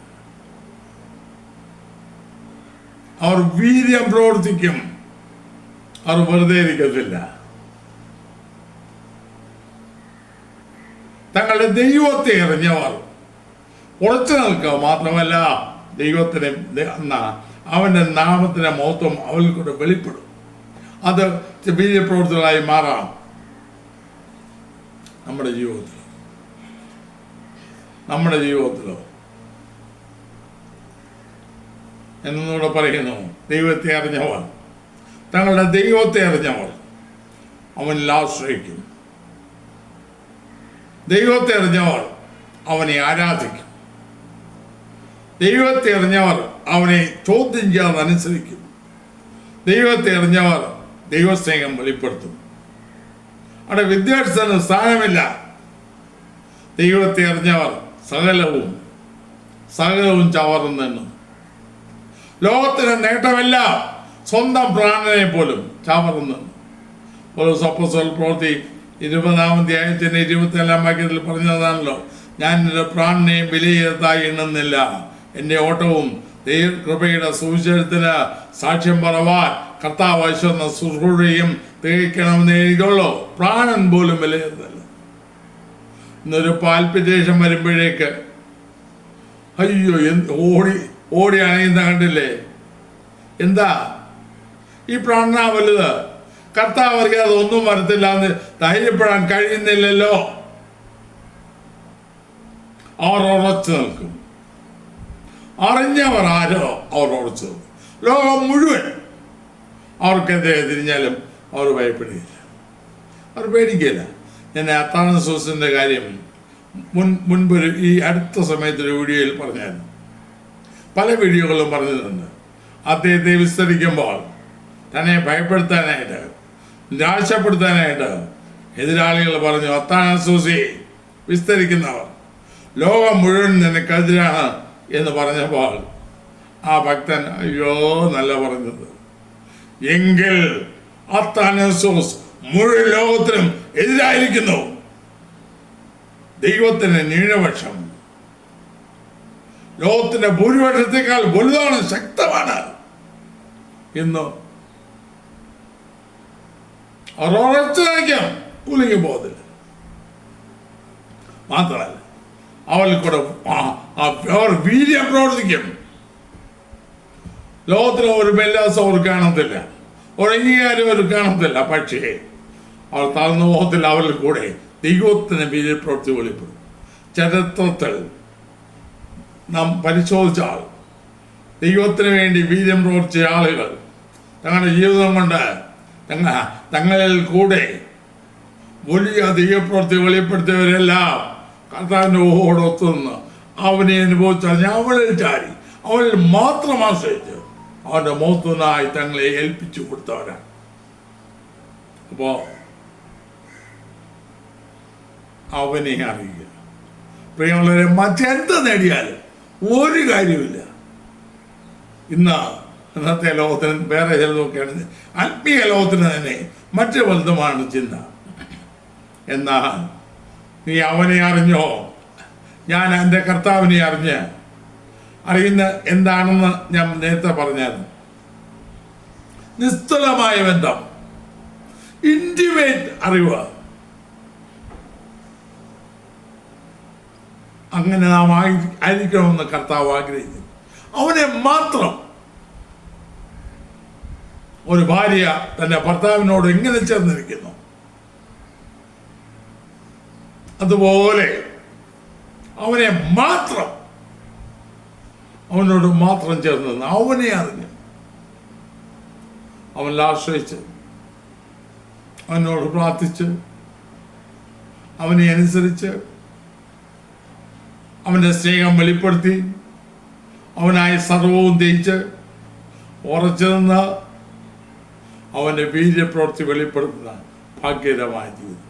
അവർ വെറുതെ ഇരിക്കത്തില്ല. തങ്ങളുടെ ദൈവത്തെ അറിഞ്ഞവർ ഉറച്ചു നിൽക്കുക. മാത്രമല്ല, ദൈവത്തിന് അവൻ്റെ നാമത്തിൻ്റെ മഹത്വം അവരിൽ കൂടെ വെളിപ്പെടും. അത് വീര്യപ്രവർത്തികളായി മാറാം നമ്മുടെ ജീവിതത്തിലോ. എന്നൂടെ പറയുന്നു, ദൈവത്തെ അറിഞ്ഞവർ, തങ്ങളുടെ ദൈവത്തെ അറിഞ്ഞവർ അവനിൽ ആശ്രയിക്കും. ദൈവത്തെ അറിഞ്ഞവർ അവനെ ആരാധിക്കും. ദൈവത്തെ അറിഞ്ഞവർ അവനെ ചോദ്യം ചെയ്യാതെ അനുസരിക്കും. ദൈവത്തെ അറിഞ്ഞവർ ദൈവസ്നേഹം വെളിപ്പെടുത്തും. അവിടെ വിദ്യാഭ്യാസത്തിന് സ്ഥാനമില്ല. ദൈവത്തെ അറിഞ്ഞവർ സകലവും ചവർന്നു. ലോകത്തിന് നേട്ടമല്ല, സ്വന്തം പ്രാണനെ പോലും ചവർന്നു. അപ്പോസ്തലൻ പ്രവൃത്തി 20-ാം അധ്യായത്തിന്റെ 24-ാം വാക്യത്തിൽ പറഞ്ഞതാണല്ലോ, ഞാൻ എൻ്റെ പ്രാണനെയും വിലയിരുത്തായി എണ്ണുന്നില്ല. എൻ്റെ ഓട്ടവും ദൈവകൃപയുടെ സുവിശേഷത്തിന് സാക്ഷ്യം പറവാൻ കർത്താവ് അയച്ചുവന്ന ശുശ്രൂഷയും തികയ്ക്കണമെന്ന് എഴുതിയുള്ളൂ. പ്രാണൻ പോലും വിലയിരുത്തല്ല. ഇന്നൊരു പാൽപിറ്റേഷൻ വരുമ്പോഴേക്ക് അയ്യോ ഓടി അണയുന്ന കണ്ടില്ലേ? എന്താ ഈ പ്രാർത്ഥന വലുത്. കർത്താവ് അവർക്ക് അതൊന്നും വരത്തില്ല എന്ന് ധൈര്യപ്പെടാൻ കഴിയുന്നില്ലല്ലോ. അവർ ഉറച്ചു നിൽക്കും. അറിഞ്ഞവർ ആരോ അവർ ഉറച്ചു നിൽക്കും. ലോകം മുഴുവൻ അവർക്കെതിരെ തിരിഞ്ഞാലും അവർ ഭയപ്പെടുകയില്ല, അവർ പേടിക്കില്ല. ഞാൻ അത്താനസോസിൻ്റെ കാര്യം മുൻപൊരു ഈ അടുത്ത സമയത്തൊരു വീഡിയോയിൽ പറഞ്ഞായിരുന്നു, പല വീഡിയോകളും പറഞ്ഞിട്ടുണ്ട്. അദ്ദേഹത്തെ വിസ്തരിക്കുമ്പോൾ തന്നെ ഭയപ്പെടുത്താനായിട്ട്, നിരാശപ്പെടുത്താനായിട്ട് എതിരാളികൾ പറഞ്ഞു, അത്താനസോസി വിസ്തരിക്കുന്നവർ ലോകം മുഴുവൻ നിനക്കെതിരാണ് എന്ന് പറഞ്ഞപ്പോൾ ആ ഭക്തൻ അയ്യോ നല്ല പറഞ്ഞത്, എങ്കിൽ അത്താനസോസ് മുഴുവൻ ലോകത്തിനും എതിരായിരിക്കുന്നു. ദൈവത്തിന് ന്യൂനപക്ഷം ലോകത്തിന്റെ ഭൂരിപക്ഷത്തെക്കാൾ വലുതാണ്, ശക്തമാണ്. ഇന്ന് അവർ ഉറച്ചു നയിക്കാം, കുലുങ്ങി പോകത്തില്ല. മാത്രമല്ല അവരിൽ കൂടെ അവർ വീര്യം പ്രവർത്തിക്കും. ലോകത്തിന് ഒരു മെല്ലാസം അവർ കാണത്തില്ല, ഒരു അംഗീകാരം അവർ കാണത്തില്ല. പക്ഷേ അവർ താഴ്ന്ന മോഹത്തിൽ അവരിൽ കൂടെ ദൈവത്തിന് വീര്യപ്രവൃത്തി വെളിപ്പെടും. ചരിത്രത്തിൽ നാം പരിശോധിച്ചാൽ ദൈവത്തിന് വേണ്ടി വീര്യം പ്രവർത്തിച്ച ആളുകൾ തങ്ങളുടെ ജീവിതം കൊണ്ട് തങ്ങളിൽ കൂടെ വലിയ ദൈവപ്രവൃത്തി വെളിപ്പെടുത്തിയവരെല്ലാം കർത്താവിൻ്റെ ഓടൊത്തുനിന്ന് അവനെ അനുഭവിച്ചാൽ അവളിൽ ചാരി, അവളിൽ മാത്രം ആശ്രയിച്ച് അവൻ്റെ മുഖത്തുനിന്നായി തങ്ങളെ ഏൽപ്പിച്ചു കൊടുത്തവരാണ്. അപ്പോൾ അവനെ അറിയുക. പ്രിയമുള്ളവരെ, മറ്റെന്ത് നേടിയാലും ഒരു കാര്യമില്ല. ഇന്നത്തെ ലോകത്തിന് വേറെ ചിലതൊക്കെയാണ്, ആത്മീയ ലോകത്തിന് തന്നെ മറ്റു വലുതുമാണ് ചിന്ത. എന്നാൽ നീ അവനെ അറിഞ്ഞോ? ഞാൻ എൻ്റെ കർത്താവിനെ അറിയുന്ന എന്താണെന്ന് ഞാൻ നേരത്തെ പറഞ്ഞായിരുന്നു. നിസ്തുലമായ ബന്ധം, ഇന്റിമേറ്റ് അറിവ്. അങ്ങനെ നാം ആയിരിക്കണമെന്ന് കർത്താവ് ആഗ്രഹിക്കുന്നു. അവനെ മാത്രം. ഒരു ഭാര്യ തന്റെ ഭർത്താവിനോട് എങ്ങനെ ചേർന്നിരിക്കുന്നു, അതുപോലെ അവനെ മാത്രം, അവനോട് മാത്രം ചേർന്ന് അവനെ അറിഞ്ഞ് അവനിൽ ആശ്രയിച്ച് അവനോട് പ്രാർത്ഥിച്ച് അവനെ അനുസരിച്ച് അവൻ്റെ സ്നേഹം വെളിപ്പെടുത്തി അവനായി സർവവും തേച്ച് ഉറച്ചു നിന്ന് അവൻ്റെ വീര്യപ്രവൃത്തി വെളിപ്പെടുത്തുന്ന ഭാഗ്യകരമായ ജീവിതം.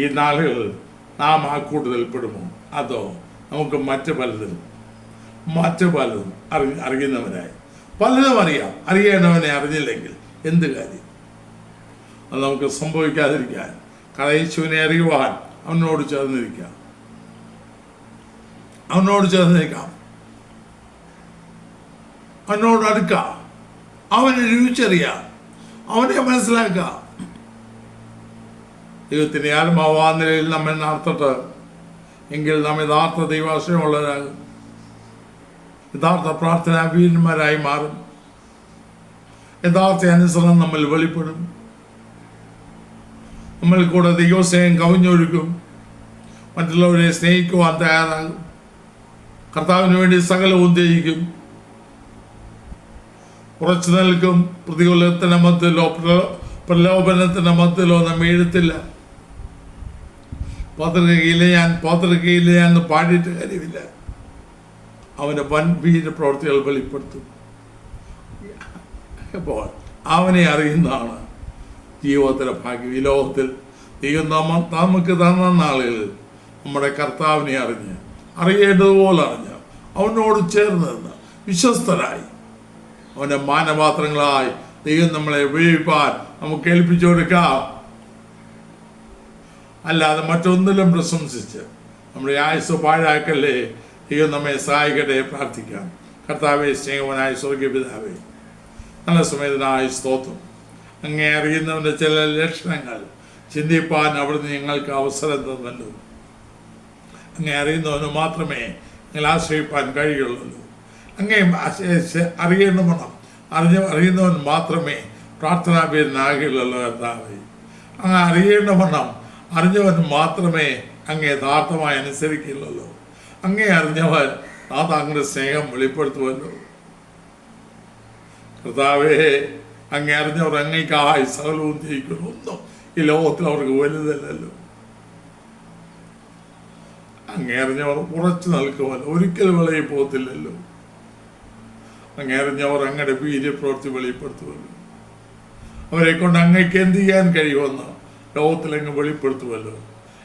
ഈ നാളുകളിൽ നാം ആ കൂടുതൽ പെടുമോ, അതോ നമുക്ക് മറ്റു പലതും അറിയുന്നവനായി പലതും അറിയാം, അറിയേണ്ടവനെ അറിഞ്ഞില്ലെങ്കിൽ എന്ത് കാര്യം? അത് നമുക്ക് സംഭവിക്കാതിരിക്കാൻ യേശുവിനെ അറിയുവാൻ അവനോട് ചേർന്നിരിക്കാം, അവനോട് അടുക്കാം, അവനെ രുചിച്ചറിയാം, അവനെ മനസ്സിലാക്കാം. ദൈവത്തിൻ്റെ ആത്മാവാ നിലയിൽ നമ്മെ നടത്തട്ട് എങ്കിൽ നാം യഥാർത്ഥ ദൈവാശ്രയമുള്ളവരാകും, യഥാർത്ഥ പ്രാർത്ഥനാ വീരന്മാരായി മാറും, യഥാർത്ഥ അനുസരണം നമ്മൾ വെളിപ്പെടും. നമ്മൾ കൂടെ ദൈവസ്നേഹം കവിഞ്ഞൊഴുക്കും, മറ്റുള്ളവരെ സ്നേഹിക്കുവാൻ തയ്യാറാകും, കർത്താവിന് വേണ്ടി സകലവും ത്യജിക്കും, ഉറച്ചു നിൽക്കും. പ്രതികൂലത്തിന്റെ മധ്യത്തിലോ പ്രലോഭനത്തിന്റെ മധ്യത്തിലോ നമ്മെ എഴുത്തില്ല. പാതൃകയിലെ ഞാൻ എന്ന് പാടിയിട്ട് കാര്യമില്ല. അവൻ്റെ വൻ വീരപ്രവൃത്തികൾ വെളിപ്പെടുത്തും. അപ്പോൾ അവനെ അറിയുന്നതാണ് ജീവിതത്തിലെ ഭാഗ്യം. ഈ ലോകത്തിൽ ദൈവം നമുക്ക് തന്ന നാളുകളിൽ നമ്മുടെ കർത്താവിനെ അറിയേണ്ടതുപോലെ അറിഞ്ഞ് അവനോട് ചേർന്ന് നിന്ന് വിശ്വസ്തരായി അവൻ്റെ മാനപാത്രങ്ങളായി ദൈവം നമ്മളെ ഉപയോഗിപ്പാൻ നമുക്ക് ഏൽപ്പിച്ചു കൊടുക്കാം. അല്ലാതെ മറ്റൊന്നിലും പ്രശംസിച്ച് നമ്മുടെ ആയുസ് പാഴാക്കല്ലേ. ദൈവം നമ്മെ സഹായിക്കട്ടെ. പ്രാർത്ഥിക്കാം. കർത്താവേ, സ്നേഹവനായ സ്വർഗീയ പിതാവേ, നല്ല സമയത്തിനായ സ്തോത്രം. അങ്ങേ അറിയുന്നവൻ്റെ ചില ലക്ഷണങ്ങൾ ചിന്തിപ്പാൻ അവിടുന്ന് ഞങ്ങൾക്ക് അവസരം തന്നല്ലോ. അങ്ങേ അറിയുന്നവന് മാത്രമേ ഞങ്ങൾ ആശ്രയിപ്പാൻ കഴിയുള്ളൂ. അങ്ങേ അറിയണമെന്നും അറിയുന്നവൻ മാത്രമേ പ്രാർത്ഥനാപീരനാകുകയുള്ളൂ കർത്താവേ. അങ്ങ് അറിയേണ്ടവണ്ണം അറിഞ്ഞവൻ മാത്രമേ അങ്ങ് യഥാർത്ഥമായി അനുസരിക്കുള്ളൂ. അങ്ങേ അറിഞ്ഞവൻ അങ്ങയുടെ സ്നേഹം വെളിപ്പെടുത്തുമല്ലോ കർത്താവേ. അങ്ങേ അറിഞ്ഞവർ അങ്ങേക്കായി സകലവും ജയിക്കുന്നു. ഒന്നും ഈ ലോകത്തിൽ അവർക്ക് വലുതല്ലല്ലോ. അങ്ങേ അറിഞ്ഞവർ ഉറച്ചു നിൽക്കുമല്ലോ, ഒരിക്കലും വിളയിൽ പോകത്തില്ലല്ലോ. അങ്ങേ അറിഞ്ഞവർ അങ്ങയുടെ വീര്യപ്രവൃത്തി വെളിപ്പെടുത്തുമല്ലോ. അവരെ കൊണ്ട് അങ്ങേക്ക് എന്ത് ചെയ്യാൻ കഴിയുമെന്ന് ലോകത്തിലങ്ങ് വെളിപ്പെടുത്തുമല്ലോ.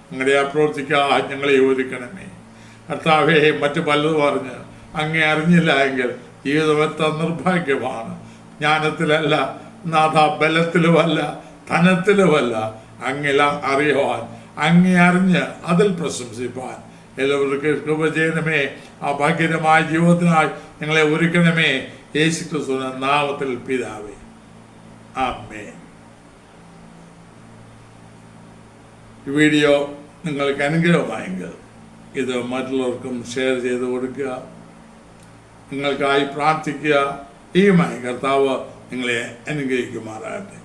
അങ്ങയുടെ ആ പ്രവൃത്തിക്കായി ഞങ്ങളെ ഒരുക്കണമേ കർത്താവേ. മറ്റു പലതും പറഞ്ഞ് അങ്ങേ അറിഞ്ഞില്ല എങ്കിൽ ജീവിതം എത്ര നിർഭാഗ്യമാണ്. ജ്ഞാനത്തിലല്ല നാഥ, ബലത്തിലുമല്ല ധനത്തിലുമല്ല, അങ്ങെല്ലാം അറിയുവാൻ, അങ്ങേ അറിഞ്ഞ് അതിൽ പ്രശംസിപ്പാൻ എല്ലാവർക്കും കൃപ ചെയ്യണമേ. ആ ഭാഗ്യകരമായ ജീവിതത്തിനായി ഞങ്ങളെ ഒരുക്കണമേ. യേശുക്രിസ്തുവിന്റെ നാമത്തിൽ പിതാവേ, ആമേൻ. ഈ വീഡിയോ നിങ്ങൾക്ക് അനുഗ്രഹമായെങ്കിൽ ഇത് മറ്റുള്ളവർക്കും ഷെയർ ചെയ്ത് കൊടുക്കുക. നിങ്ങൾക്കായി പ്രാർത്ഥിക്കുക. ഈയുമായി കർത്താവ് നിങ്ങളെ അനുഗ്രഹിക്കുമാറാകട്ടെ.